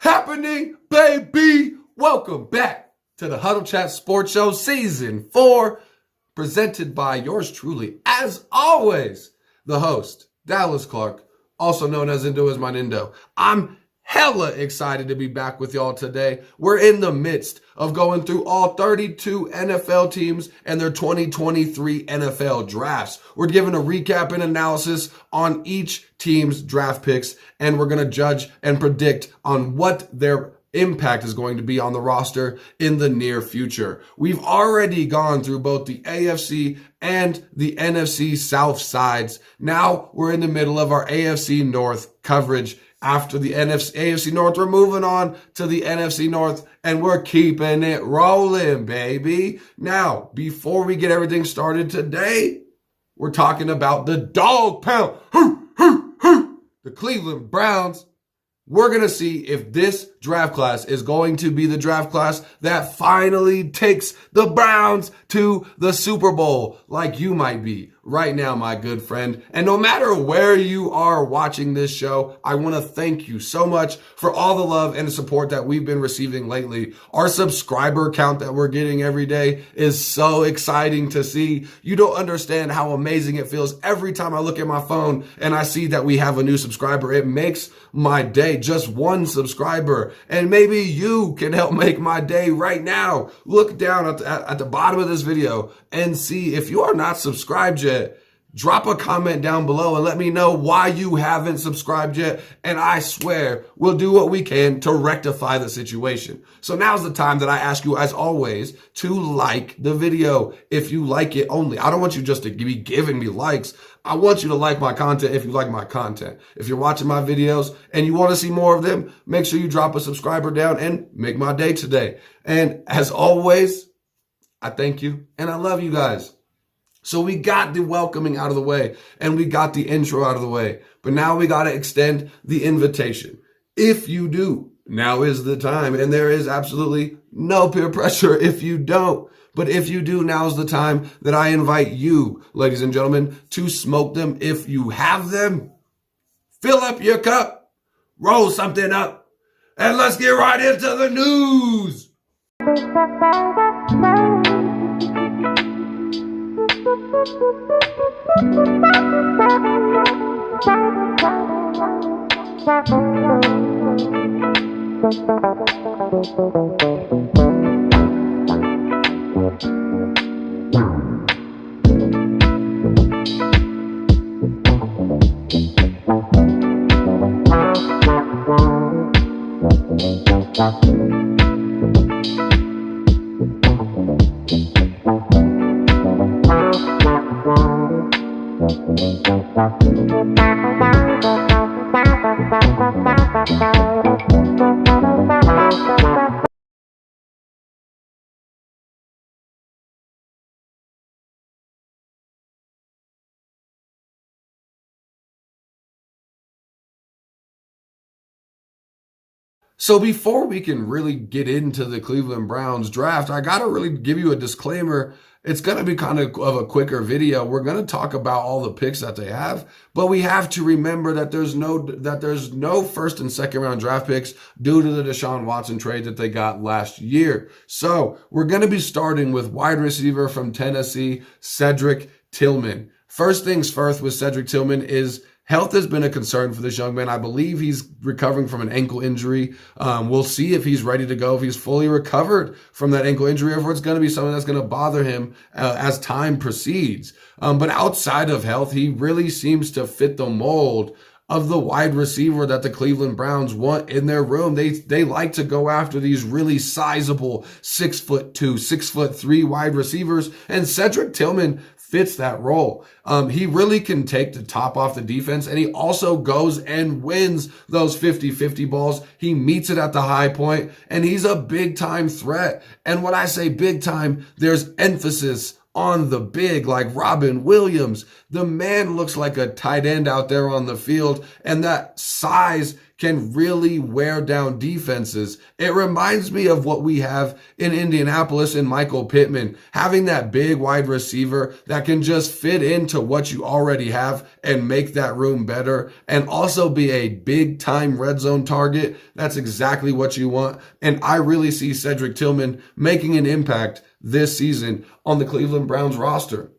happening, baby? Welcome back to the Huddle Chat Sports Show Season 4, presented by yours truly, as always, the host, Dallas Clark, also known as Indo as my Nindo. I'm hella excited to be back with y'all today. We're in the midst of going through all 32 NFL teams and their 2023 NFL drafts. We're giving a recap and analysis on each team's draft picks, and we're going to judge and predict on what their impact is going to be on the roster in the near future. We've already gone through both the AFC and the NFC South sides. Now we're in the middle of our AFC North coverage. After the AFC North, we're moving on to the NFC North, and we're keeping it rolling, baby. Now, before we get everything started today, we're talking about the dog pound, the Cleveland Browns. We're going to see if this draft class is going to be the draft class that finally takes the Browns to the Super Bowl, like you might be right now, my good friend. And no matter where you are watching this show, I want to thank you so much for all the love and the support that we've been receiving lately. Our subscriber count that we're getting every day is so exciting to see. You don't understand how amazing it feels every time I look at my phone and I see that we have a new subscriber. It makes my day. Just one subscriber, and maybe you can help make my day right now. Look down at the bottom of this video and see if you are not subscribed yet. Drop a comment down below and let me know why you haven't subscribed yet, and I swear we'll do what we can to rectify the situation. So now's the time that I ask you, as always, to like the video if you like it only. I don't want you just to be giving me likes. I want you to like my content if you like my content. If you're watching my videos and you want to see more of them, make sure you drop a subscriber down and make my day today. And as always, I thank you and I love you guys. So we got the welcoming out of the way and we got the intro out of the way, but now we got to extend the invitation. If you do, now is the time, and there is absolutely no peer pressure if you don't. But if you do, now's the time that I invite you, ladies and gentlemen, to smoke them if you have them. Fill up your cup, roll something up, and let's get right into the news. So before we can really get into the Cleveland Browns draft, I got to really give you a disclaimer. It's going to be kind of a quicker video. We're going to talk about all the picks that they have, but we have to remember that there's no first and second round draft picks due to the Deshaun Watson trade that they got last year. So we're going to be starting with wide receiver from Tennessee, Cedric Tillman. First things first with Cedric Tillman is health has been a concern for this young man. I believe he's recovering from an ankle injury. We'll see if he's ready to go, if he's fully recovered from that ankle injury, or if it's going to be something that's going to bother him as time proceeds. But outside of health, he really seems to fit the mold of the wide receiver that the Cleveland Browns want in their room. They like to go after these really sizable 6'2", 6'3" wide receivers, and Cedric Tillman fits that role. He really can take the top off the defense, and he also goes and wins those 50-50 balls. He meets it at the high point, and he's a big-time threat. And when I say big-time, there's emphasis on the big, like Robin Williams. The man looks like a tight end out there on the field, and that size can really wear down defenses. It reminds me of what we have in Indianapolis in Michael Pittman, having that big wide receiver that can just fit into what you already have and make that room better, and also be a big time red zone target. That's exactly what you want. And I really see Cedric Tillman making an impact this season on the Cleveland Browns roster.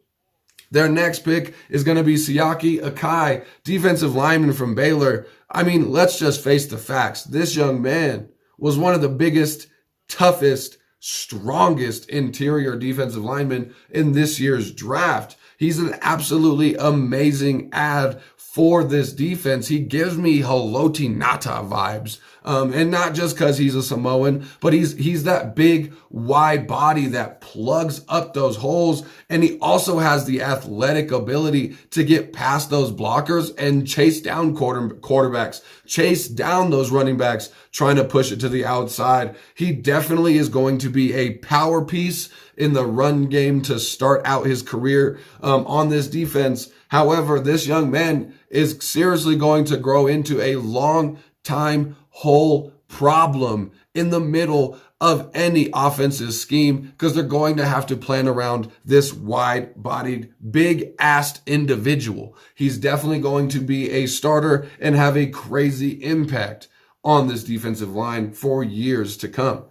Their next pick is going to be Sione Aka, defensive lineman from Baylor. I mean, let's just face the facts. This young man was one of the biggest, toughest, strongest interior defensive linemen in this year's draft. He's an absolutely amazing add for this defense. He gives me Haloti Ngata vibes. And not just because he's a Samoan, but he's that big, wide body that plugs up those holes. And he also has the athletic ability to get past those blockers and chase down quarterbacks, chase down those running backs, trying to push it to the outside. He definitely is going to be a power piece in the run game to start out his career on this defense. However, this young man is seriously going to grow into a long-time whole problem in the middle of any offensive scheme, because they're going to have to plan around this wide-bodied, big-assed individual. He's definitely going to be a starter and have a crazy impact on this defensive line for years to come.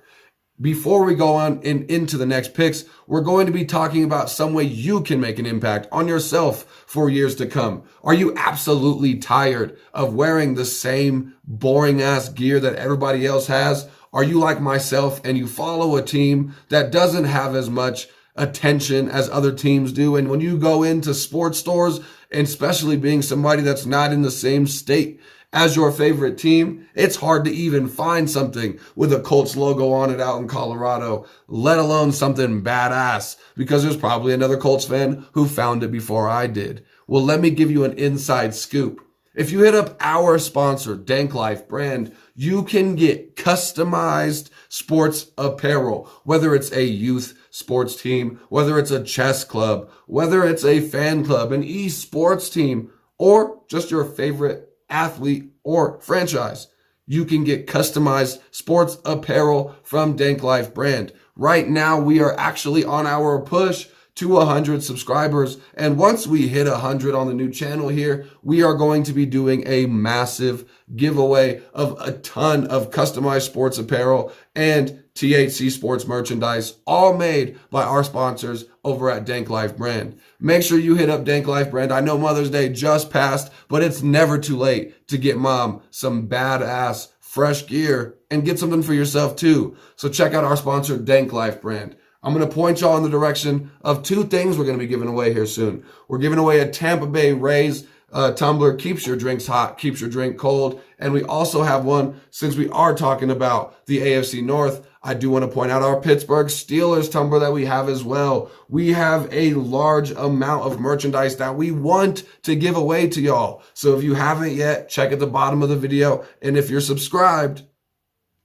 Before we go on into the next picks, we're going to be talking about some way you can make an impact on yourself for years to come. Are you absolutely tired of wearing the same boring ass gear that everybody else has? Are you like myself and you follow a team that doesn't have as much attention as other teams do? And when you go into sports stores, and especially being somebody that's not in the same state as your favorite team, it's hard to even find something with a Colts logo on it out in Colorado, let alone something badass, because there's probably another Colts fan who found it before I did. Well, let me give you an inside scoop. If you hit up our sponsor, Danklyfe brand, you can get customized sports apparel, whether it's a youth sports team, whether it's a chess club, whether it's a fan club, an esports team, or just your favorite athlete or franchise. You can get customized sports apparel from Danklyfe brand. Right now, we are actually on our push to 100 subscribers. And once we hit 100 on the new channel here, we are going to be doing a massive giveaway of a ton of customized sports apparel and THC Sports merchandise, all made by our sponsors over at Danklyfe brand. Make sure you hit up Danklyfe brand. I know Mother's Day just passed, but it's never too late to get mom some badass fresh gear and get something for yourself too. So check out our sponsor, Danklyfe brand. I'm going to point y'all in the direction of two things we're going to be giving away here soon. We're giving away a Tampa Bay Rays tumbler, keeps your drinks hot, keeps your drink cold. And we also have one, since we are talking about the AFC North, I do want to point out our Pittsburgh Steelers tumbler that we have as well. We have a large amount of merchandise that we want to give away to y'all. So if you haven't yet, check at the bottom of the video. And if you're subscribed,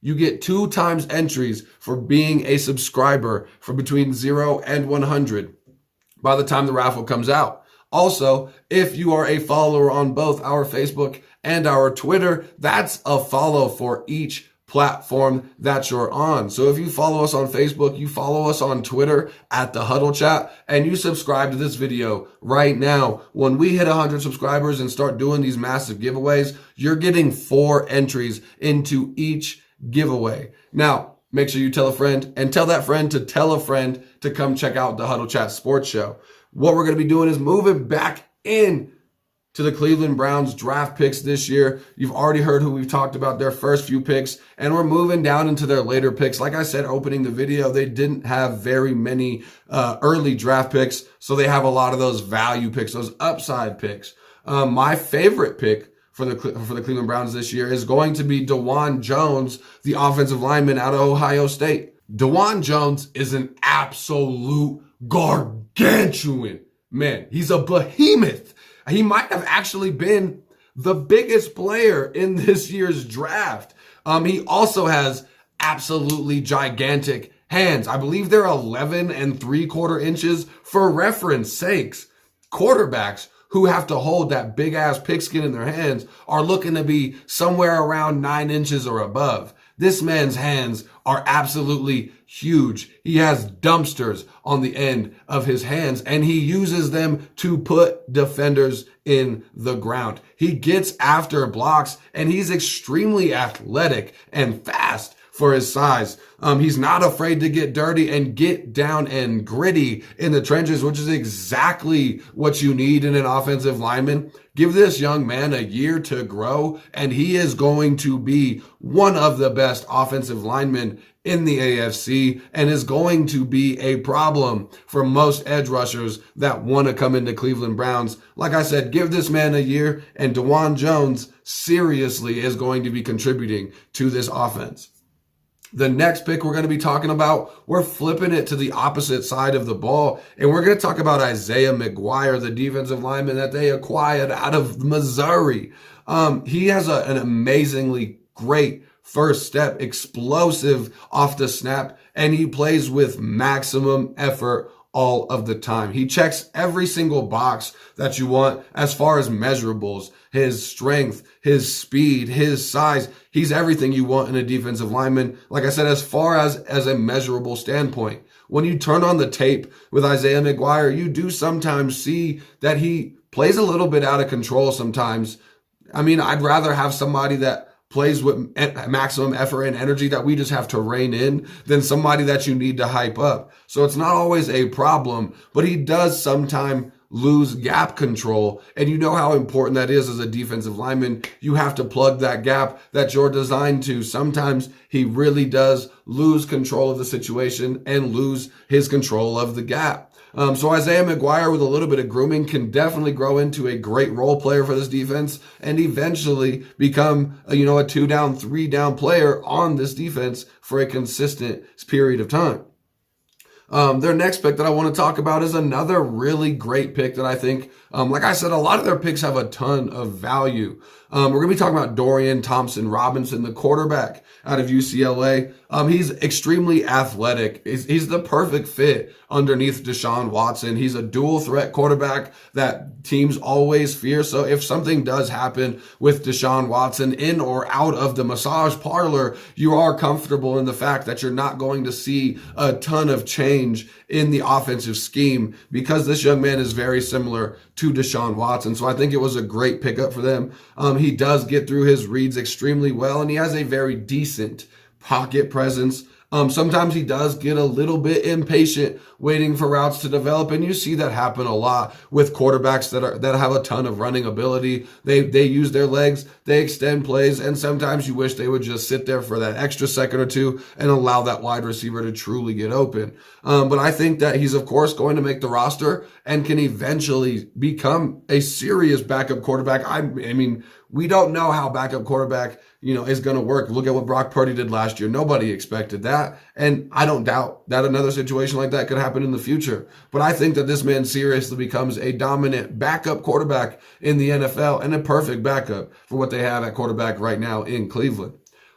you get 2 times entries for being a subscriber for between 0 and 100 by the time the raffle comes out. Also, if you are a follower on both our Facebook and our Twitter, that's a follow for each platform that you're on. So if you follow us on Facebook, you follow us on Twitter at the Huddle Chat, and you subscribe to this video right now, when we hit 100 subscribers and start doing these massive giveaways, you're getting 4 entries into each giveaway. Now, make sure you tell a friend and tell that friend to tell a friend to come check out the Huddle Chat Sports Show. What we're going to be doing is moving back in to the Cleveland Browns draft picks this year. You've already heard who we've talked about, their first few picks, and we're moving down into their later picks. Like I said, opening the video, they didn't have very many early draft picks, so they have a lot of those value picks, those upside picks. My favorite pick for the Cleveland Browns this year is going to be DeJuan Jones, the offensive lineman out of Ohio State. DeJuan Jones is an absolute gargantuan man. He's a behemoth. He might have actually been the biggest player in this year's draft. He also has absolutely gigantic hands. I believe they're 11 3/4 inches. For reference sakes, quarterbacks who have to hold that big ass pigskin in their hands are looking to be somewhere around 9 inches or above. This man's hands are absolutely huge. He has dumpsters on the end of his hands, and he uses them to put defenders in the ground. He gets after blocks, and he's extremely athletic and fast for his size. He's not afraid to get dirty and get down and gritty in the trenches, which is exactly what you need in an offensive lineman. Give this young man a year to grow, and he is going to be one of the best offensive linemen in the AFC and is going to be a problem for most edge rushers that want to come into Cleveland Browns. Like I said, give this man a year, and DeJuan Jones seriously is going to be contributing to this offense. The next pick we're going to be talking about, we're flipping it to the opposite side of the ball, and we're going to talk about Isaiah McGuire, the defensive lineman that they acquired out of Missouri. He has an amazingly great first step, explosive off the snap, and he plays with maximum effort all of the time. He checks every single box that you want as far as measurables, his strength, his speed, his size. He's everything you want in a defensive lineman. Like I said, as far as a measurable standpoint. When you turn on the tape with Isaiah McGuire, you do sometimes see that he plays a little bit out of control sometimes. I mean, I'd rather have somebody that plays with maximum effort and energy that we just have to rein in than somebody that you need to hype up. So it's not always a problem, but he does sometimes lose gap control. And you know how important that is as a defensive lineman. You have to plug that gap that you're designed to. Sometimes he really does lose control of the situation and lose his control of the gap. So Isaiah McGuire, with a little bit of grooming, can definitely grow into a great role player for this defense and eventually become a 2-down, 3-down player on this defense for a consistent period of time. Their next pick that I want to talk about is another really great pick that I think, like I said, a lot of their picks have a ton of value. We're going to be talking about Dorian Thompson Robinson, the quarterback out of UCLA. He's extremely athletic. He's the perfect fit underneath Deshaun Watson. He's a dual threat quarterback that teams always fear. So if something does happen with Deshaun Watson in or out of the massage parlor, you are comfortable in the fact that you're not going to see a ton of change in the offensive scheme because this young man is very similar to Deshaun Watson. So I think it was a great pickup for them. He does get through his reads extremely well, and he has a very decent pocket presence. Sometimes he does get a little bit impatient waiting for routes to develop, and you see that happen a lot with quarterbacks that have a ton of running ability. They use their legs, they extend plays, and sometimes you wish they would just sit there for that extra second or two and allow that wide receiver to truly get open. But I think that he's, of course, going to make the roster and can eventually become a serious backup quarterback. I mean, we don't know how backup quarterback, is going to work. Look at what Brock Purdy did last year. Nobody expected that. And I don't doubt that another situation like that could happen in the future. But I think that this man seriously becomes a dominant backup quarterback in the NFL and a perfect backup for what they have at quarterback right now in Cleveland.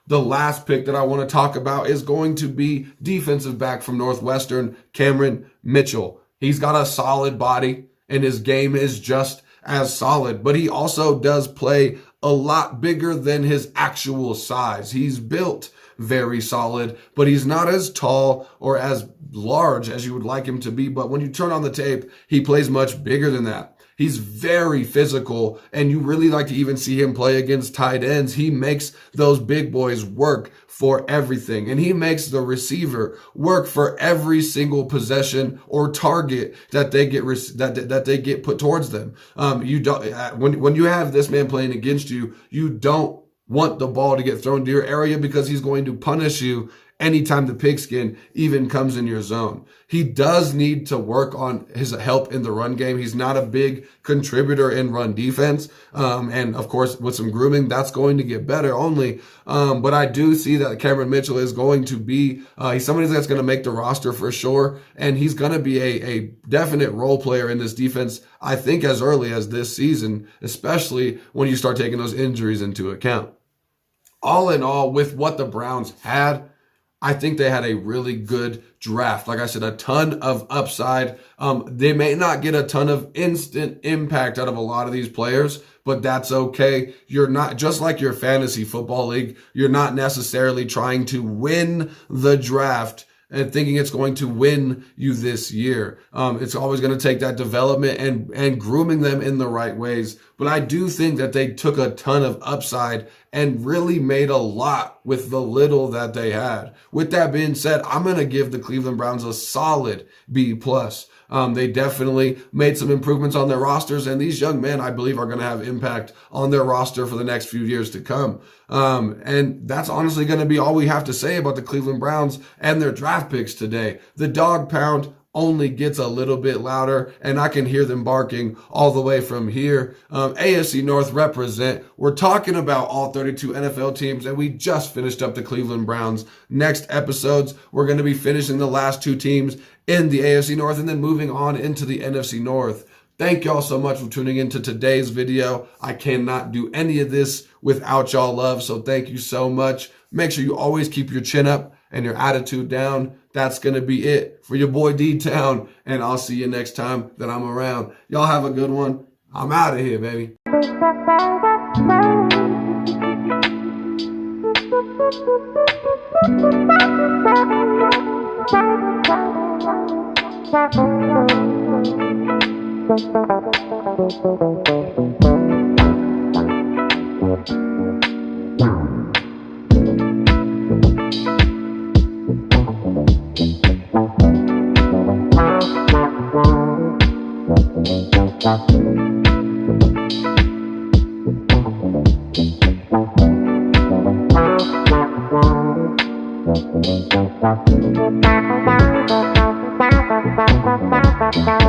The last pick that I want to talk about is going to be defensive back from Northwestern, Cameron Mitchell. He's got a solid body and his game is just as solid, but he also does play a lot bigger than his actual size. He's built very solid, but he's not as tall or as large as you would like him to be. But when you turn on the tape, he plays much bigger than that. He's very physical, and you really like to even see him play against tight ends. He makes those big boys work for everything, and he makes the receiver work for every single possession or target that they get that they get put towards them. You don't when you have this man playing against you, you don't want the ball to get thrown to your area because he's going to punish you anytime the pigskin even comes in your zone. He does need to work on his help in the run game. He's not a big contributor in run defense. And of course, with some grooming, that's going to get better only. But I do see that Cameron Mitchell is going to be, he's somebody that's going to make the roster for sure. And he's going to be a definite role player in this defense, I think, as early as this season, especially when you start taking those injuries into account. All in all, with what the Browns had, I think they had a really good draft. Like I said, a ton of upside. They may not get a ton of instant impact out of a lot of these players, but that's okay. You're not, just like your fantasy football league, you're not necessarily trying to win the draft and thinking it's going to win you this year. It's always going to take that development and grooming them in the right ways. But I do think that they took a ton of upside and really made a lot with the little that they had. With that being said, I'm going to give the Cleveland Browns a solid B+. They definitely made some improvements on their rosters, and these young men, I believe, are going to have impact on their roster for the next few years to come. And that's honestly going to be all we have to say about the Cleveland Browns and their draft picks today. The dog pound only gets a little bit louder, and I can hear them barking all the way from here. AFC North represent. We're talking about all 32 NFL teams, and we just finished up the Cleveland Browns. Next episodes, we're going to be finishing the last two teams in the AFC North and then moving on into the NFC North. Thank y'all so much for tuning into today's video. I cannot do any of this without y'all love, so thank you so much. Make sure you always keep your chin up and your attitude down. That's going to be it for your boy D-Town, and I'll see you next time that I'm around. Y'all have a good one. I'm out of here, baby. Bye.